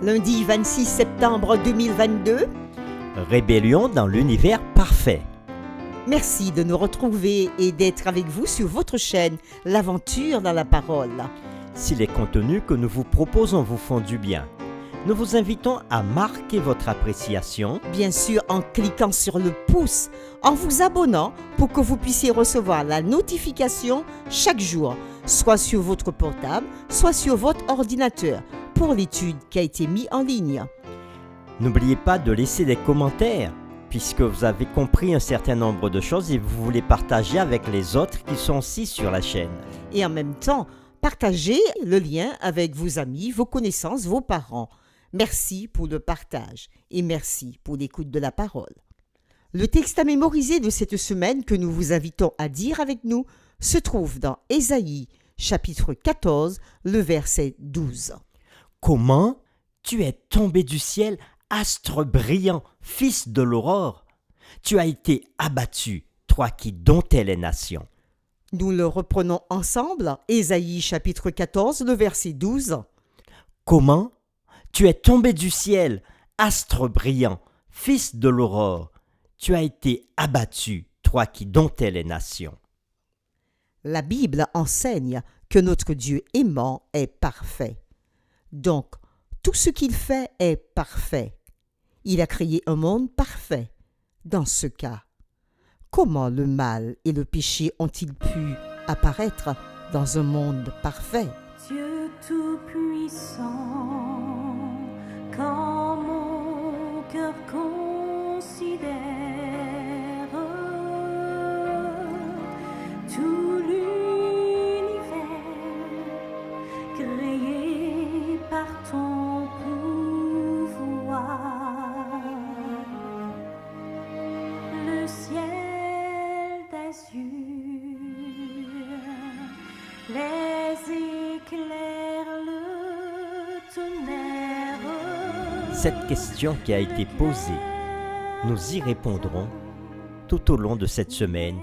Lundi 26 septembre 2022. Rébellion dans l'univers parfait. Merci de nous retrouver et d'être avec vous sur votre chaîne L'Aventure dans la Parole. Si les contenus que nous vous proposons vous font du bien, nous vous invitons à marquer votre appréciation, Bien sûr, en cliquant sur le pouce, en vous abonnant pour que vous puissiez recevoir la notification chaque jour, soit sur votre portable, soit sur votre ordinateur, pour l'étude qui a été mise en ligne. N'oubliez pas de laisser des commentaires, puisque vous avez compris un certain nombre de choses et vous voulez partager avec les autres qui sont aussi sur la chaîne. Et en même temps, partagez le lien avec vos amis, vos connaissances, vos parents. Merci pour le partage et merci pour l'écoute de la parole. Le texte à mémoriser de cette semaine que nous vous invitons à dire avec nous se trouve dans Ésaïe, chapitre 14, le verset 12. Comment tu es tombé du ciel, astre brillant, fils de l'aurore? Tu as été abattu, toi qui domptais les nations. Nous le reprenons ensemble, Ésaïe chapitre 14, le verset 12. Comment tu es tombé du ciel, astre brillant, fils de l'aurore? Tu as été abattu, toi qui domptais les nations. La Bible enseigne que notre Dieu aimant est parfait. Donc, tout ce qu'il fait est parfait. Il a créé un monde parfait. Dans ce cas, comment le mal et le péché ont-ils pu apparaître dans un monde parfait? Dieu Tout-Puissant, quand mon cœur considère tout l'univers créé par ton pouvoir, le ciel d'azur, les éclairs, le tonnerre. Cette question qui a été posée, nous y répondrons tout au long de cette semaine,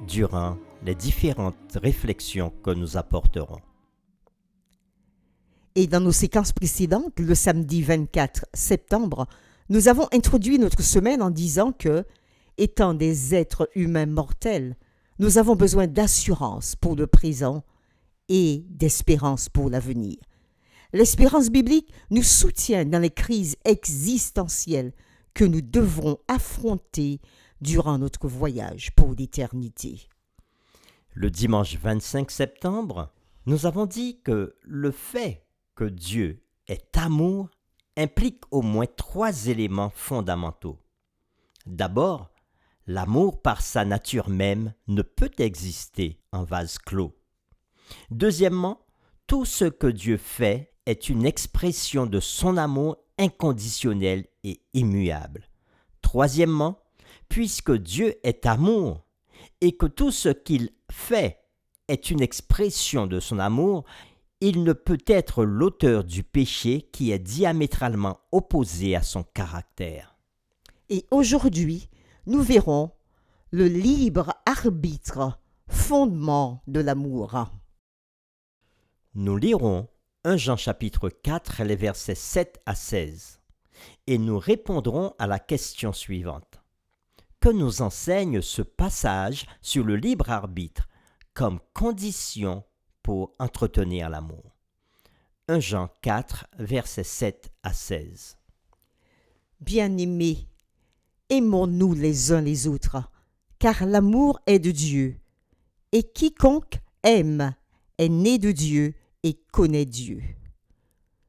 durant les différentes réflexions que nous apporterons. Et dans nos séquences précédentes, le samedi 24 septembre, nous avons introduit notre semaine en disant que, étant des êtres humains mortels, nous avons besoin d'assurance pour le présent et d'espérance pour l'avenir. L'espérance biblique nous soutient dans les crises existentielles que nous devrons affronter durant notre voyage pour l'éternité. Le dimanche 25 septembre, nous avons dit que le fait que Dieu est amour implique au moins 3 éléments fondamentaux. D'abord, l'amour par sa nature même ne peut exister en vase clos. Deuxièmement, tout ce que Dieu fait est une expression de son amour inconditionnel et immuable. Troisièmement, puisque Dieu est amour et que tout ce qu'il fait est une expression de son amour, il ne peut être l'auteur du péché qui est diamétralement opposé à son caractère. Et aujourd'hui, nous verrons le libre arbitre, fondement de l'amour. Nous lirons 1 Jean chapitre 4, les versets 7 à 16, et nous répondrons à la question suivante. Que nous enseigne ce passage sur le libre arbitre comme condition pour entretenir l'amour? 1 Jean 4, versets 7 à 16. Bien-aimés, aimons-nous les uns les autres, car l'amour est de Dieu, et quiconque aime est né de Dieu et connaît Dieu.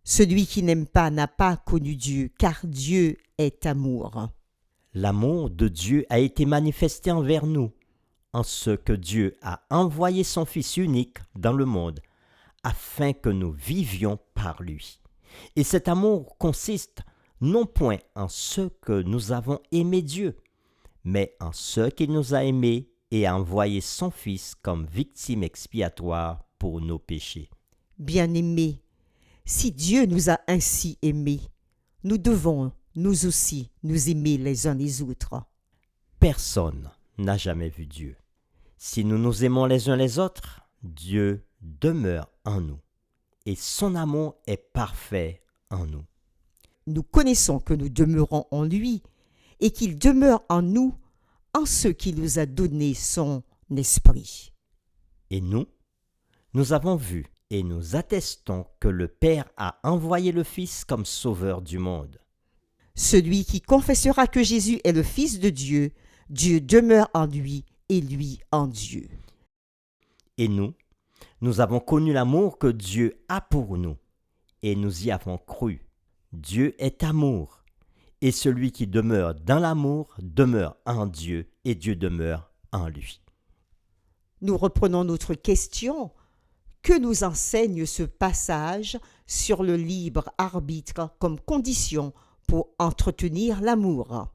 Celui qui n'aime pas n'a pas connu Dieu, car Dieu est amour. L'amour de Dieu a été manifesté envers nous, en ce que Dieu a envoyé son Fils unique dans le monde, afin que nous vivions par lui. Et cet amour consiste non point en ce que nous avons aimé Dieu, mais en ce qu'il nous a aimés et a envoyé son Fils comme victime expiatoire pour nos péchés. Bien-aimés, si Dieu nous a ainsi aimés, nous devons, nous aussi, nous aimer les uns les autres. Personne n'a jamais vu Dieu. Si nous nous aimons les uns les autres, Dieu demeure en nous, et son amour est parfait en nous. nous connaissons que nous demeurons en lui et qu'il demeure en nous en ce qu'il nous a donné son esprit. Et nous avons vu et nous attestons que le Père a envoyé le Fils comme sauveur du monde. Celui qui confessera que Jésus est le Fils de Dieu, Dieu demeure en lui et lui en Dieu. Et nous avons connu l'amour que Dieu a pour nous, et nous y avons cru. Dieu est amour, et celui qui demeure dans l'amour demeure en Dieu, et Dieu demeure en lui. Nous reprenons notre question. Que nous enseigne ce passage sur le libre arbitre comme condition pour entretenir l'amour?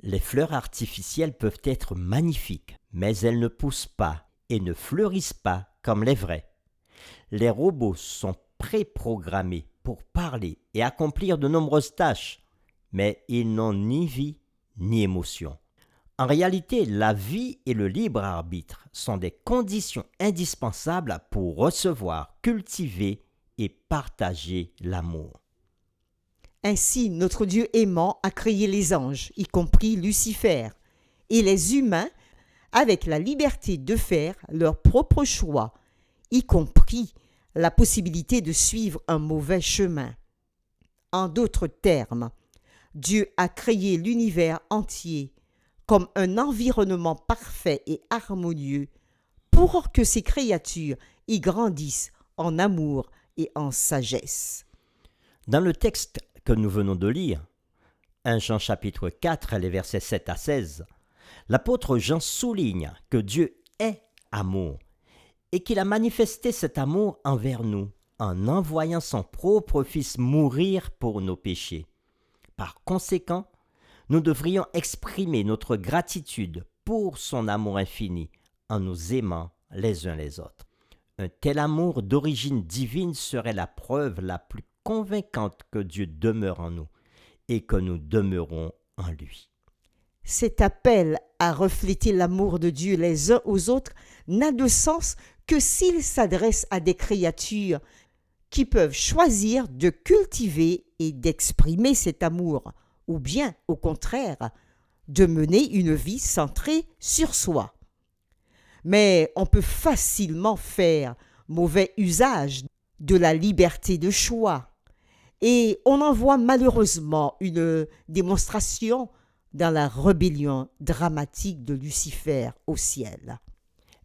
Les fleurs artificielles peuvent être magnifiques, mais elles ne poussent pas et ne fleurissent pas comme les vraies. Les robots sont préprogrammés pour parler et accomplir de nombreuses tâches, mais ils n'ont ni vie ni émotion. En réalité, la vie et le libre arbitre sont des conditions indispensables pour recevoir, cultiver et partager l'amour. Ainsi, notre Dieu aimant a créé les anges, y compris Lucifer, et les humains avec la liberté de faire leur propre choix, y compris la possibilité de suivre un mauvais chemin. En d'autres termes, Dieu a créé l'univers entier comme un environnement parfait et harmonieux pour que ces créatures y grandissent en amour et en sagesse. Dans le texte que nous venons de lire, 1 Jean chapitre 4, les versets 7 à 16, l'apôtre Jean souligne que Dieu est amour et qu'il a manifesté cet amour envers nous en envoyant son propre Fils mourir pour nos péchés. Par conséquent, nous devrions exprimer notre gratitude pour son amour infini en nous aimant les uns les autres. Un tel amour d'origine divine serait la preuve la plus convaincante que Dieu demeure en nous et que nous demeurons en lui. Cet appel à refléter l'amour de Dieu les uns aux autres n'a de sens que s'il s'adresse à des créatures qui peuvent choisir de cultiver et d'exprimer cet amour, ou bien, au contraire, de mener une vie centrée sur soi. Mais on peut facilement faire mauvais usage de la liberté de choix, et on en voit malheureusement une démonstration dans la rébellion dramatique de Lucifer au ciel.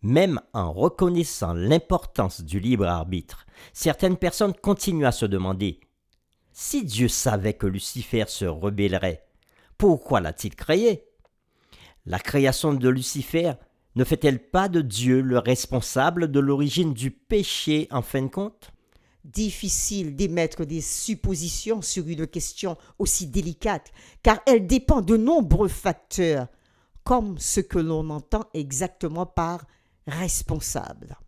Même en reconnaissant l'importance du libre arbitre, certaines personnes continuent à se demander « Si Dieu savait que Lucifer se rebellerait, pourquoi l'a-t-il créé ?» La création de Lucifer ne fait-elle pas de Dieu le responsable de l'origine du péché en fin de compte ? Difficile d'émettre des suppositions sur une question aussi délicate, car elle dépend de nombreux facteurs, comme ce que l'on entend exactement par responsable.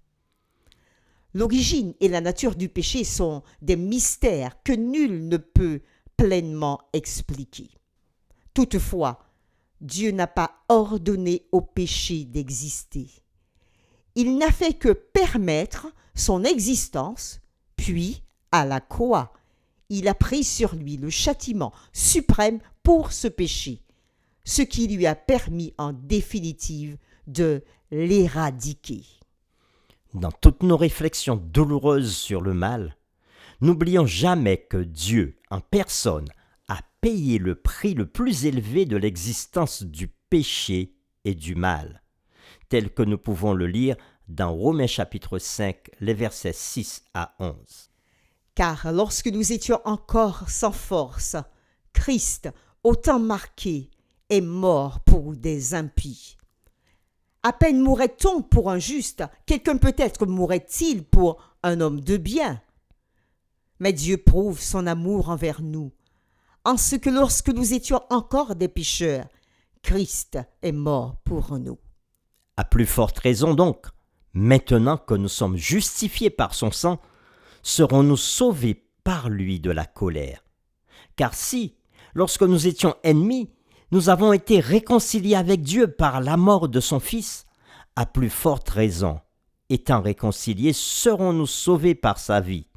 L'origine et la nature du péché sont des mystères que nul ne peut pleinement expliquer. Toutefois, Dieu n'a pas ordonné au péché d'exister. Il n'a fait que permettre son existence, puis, à la croix, il a pris sur lui le châtiment suprême pour ce péché, ce qui lui a permis en définitive de l'éradiquer. Dans toutes nos réflexions douloureuses sur le mal, n'oublions jamais que Dieu, en personne, a payé le prix le plus élevé de l'existence du péché et du mal, tel que nous pouvons le lire dans Romains chapitre 5, les versets 6 à 11. Car lorsque nous étions encore sans force, Christ, autant marqué, est mort pour des impies. À peine mourrait-on pour un juste, quelqu'un peut-être mourrait-il pour un homme de bien. Mais Dieu prouve son amour envers nous, en ce que lorsque nous étions encore des pécheurs, Christ est mort pour nous. À plus forte raison donc, maintenant que nous sommes justifiés par son sang, serons-nous sauvés par lui de la colère. Car si, lorsque nous étions ennemis, nous avons été réconciliés avec Dieu par la mort de son Fils, à plus forte raison, étant réconciliés, serons-nous sauvés par sa vie.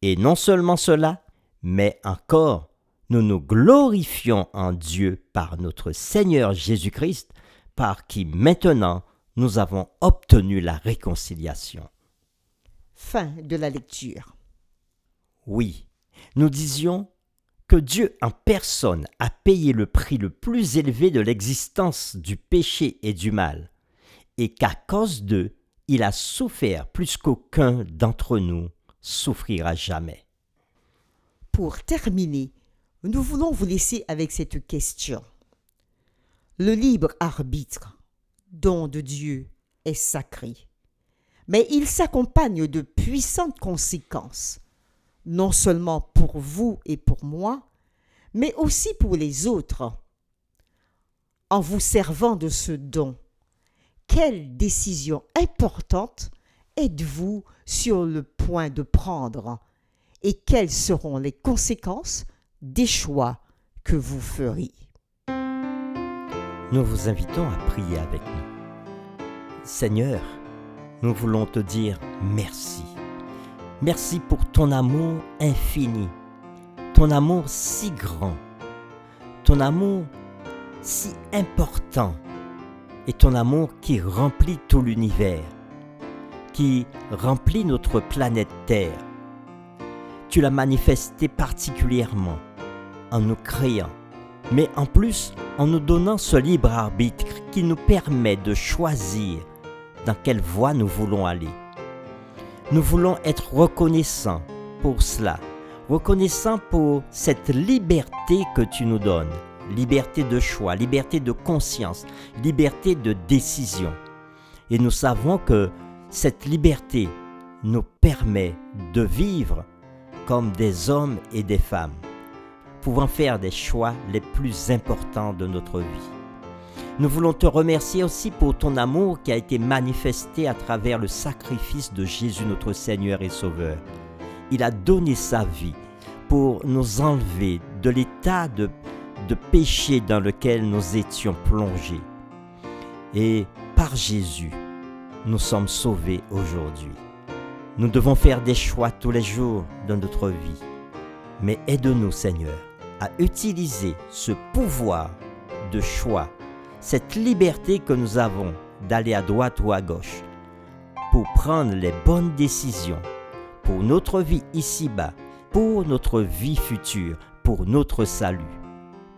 Et non seulement cela, mais encore, nous nous glorifions en Dieu par notre Seigneur Jésus-Christ, par qui maintenant nous avons obtenu la réconciliation. Fin de la lecture. Oui, nous disions que Dieu en personne a payé le prix le plus élevé de l'existence du péché et du mal, et qu'à cause d'eux, il a souffert plus qu'aucun d'entre nous souffrira jamais. Pour terminer, nous voulons vous laisser avec cette question. Le libre arbitre, don de Dieu, est sacré, mais il s'accompagne de puissantes conséquences, non seulement pour vous et pour moi, mais aussi pour les autres. En vous servant de ce don, quelle décision importante êtes-vous sur le point de prendre et quelles seront les conséquences des choix que vous ferez? Nous vous invitons à prier avec nous. Seigneur, nous voulons te dire merci. Merci pour ton amour infini, ton amour si grand, ton amour si important et ton amour qui remplit tout l'univers, qui remplit notre planète Terre. Tu l'as manifesté particulièrement en nous créant, mais en plus en nous donnant ce libre arbitre qui nous permet de choisir dans quelle voie nous voulons aller. Nous voulons être reconnaissants pour cela, reconnaissants pour cette liberté que tu nous donnes, liberté de choix, liberté de conscience, liberté de décision. Et nous savons que cette liberté nous permet de vivre comme des hommes et des femmes, pouvant faire des choix les plus importants de notre vie. Nous voulons te remercier aussi pour ton amour qui a été manifesté à travers le sacrifice de Jésus notre Seigneur et Sauveur. Il a donné sa vie pour nous enlever de l'état de péché dans lequel nous étions plongés. Et par Jésus, nous sommes sauvés aujourd'hui. Nous devons faire des choix tous les jours de notre vie. Mais aide-nous, Seigneur, à utiliser ce pouvoir de choix, cette liberté que nous avons d'aller à droite ou à gauche, pour prendre les bonnes décisions pour notre vie ici-bas, pour notre vie future, pour notre salut.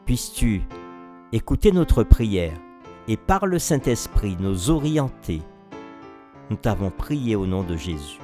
Puisses-tu écouter notre prière et par le Saint-Esprit nous orienter. Nous t'avons prié au nom de Jésus.